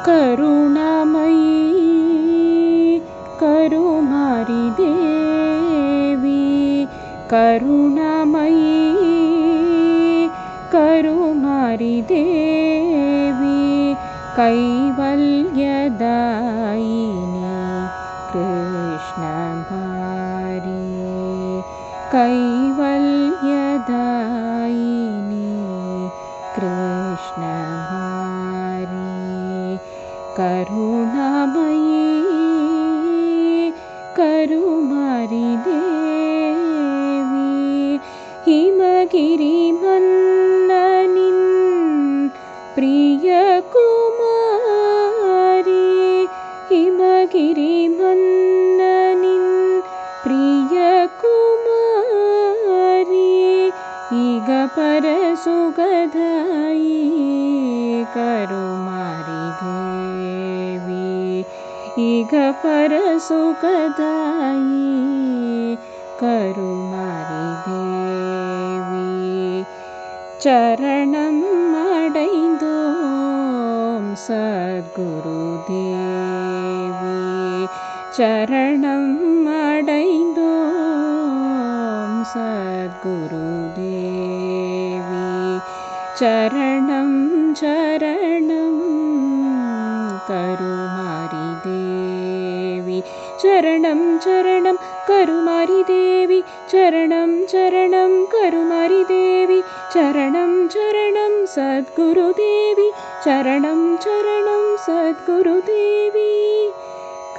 கருணாமயி கருமாரி தேவி, கருணாமயி கருமாரி தேவி, கைவல்யதாயினி கிருஷ்ணமாரி, கைவல்யதாயினி கிருஷ்ணமாரி, கருணாமயி கருமாரி தேவி, ஹிமகிரி மன்னனின் பிரிய குமாரி, ஹிமகிரி மன்னனின் பிரிய குமாரி, இக பர சுகதாயி கருமாரி தேவி, இக பர சுகதாயி கருமாரி தேவி, சரணம் அடைந்தோம் சத்குரு தேவி, சரணம் அடைந்தோம் சத்குரு தேவி, சரணம் சரணம் கருமாரி தேவி, சரணம் சரணம் கருமாரி தேவி, சரணம் சரணம் கருமாரி தேவி, சரணம் சரணம் சத்குரு தேவி, சரணம் சரணம் சத்குரு தேவி,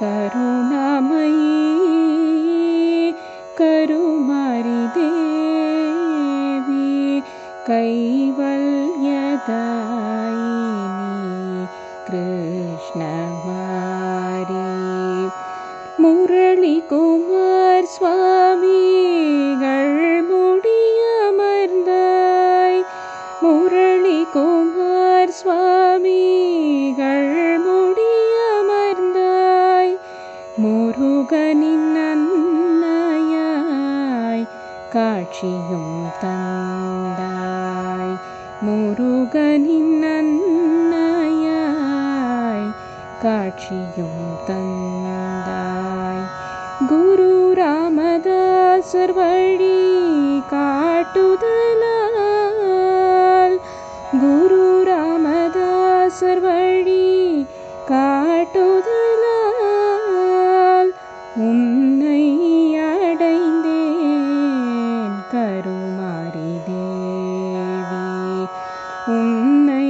கருணாமயி கருமாரி தேவி, கைவல்யதாயினி கிருஷ்ணமாரி, முரளி குமார் சுவாமிகள் முடியமர்ந்தாய், முரளி குமார் சுவாமிகள் முடியமர்ந்தாய், முருகனின் அன்னையாய் காட்சியும் தந்தாய், முருகனின் அன்னையாய் காட்சியும் தந்தாய், குரு ராமதாசர் வழி காட்டுதலால், குரு ராமதாசர் வழி காட்டுதலால், உன்னை அடைந்தேன் கருமாரி தேவி, உன்னை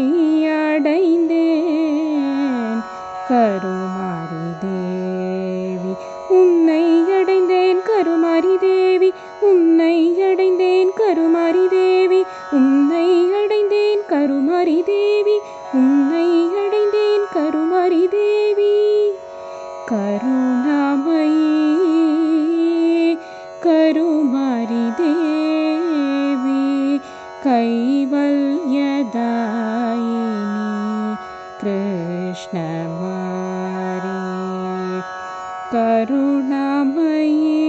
அடைந்தேன் கருமாரி தேவி, உன்னை அடைந்தேன் கருமாரி தேவி, உன்னை அடைந்தேன் கருமாரி தேவி, உன்னை அடைந்தேன் கருமாரி தேவி, உன்னை அடைந்தேன் கருமாரி தேவி, கருணாமயி கருமாரி தேவி, கைவல்யதாயினி கிருஷ்ணமாரி, கருணாமயி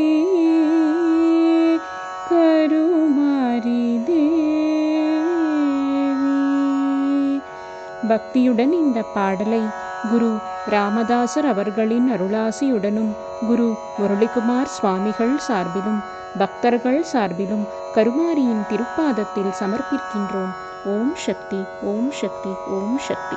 கருமாரி தேவி. பக்தியுடன் இந்த பாடலை குரு ராமதாசர் அவர்களின் அருளாசியுடனும் குரு முரளிகுமார் சுவாமிகள் சார்பிலும் பக்தர்கள் சார்பிலும் கருமாரியின் திருப்பாதத்தில் சமர்ப்பிக்கின்றோம். ஓம் சக்தி, ஓம் சக்தி, ஓம் சக்தி.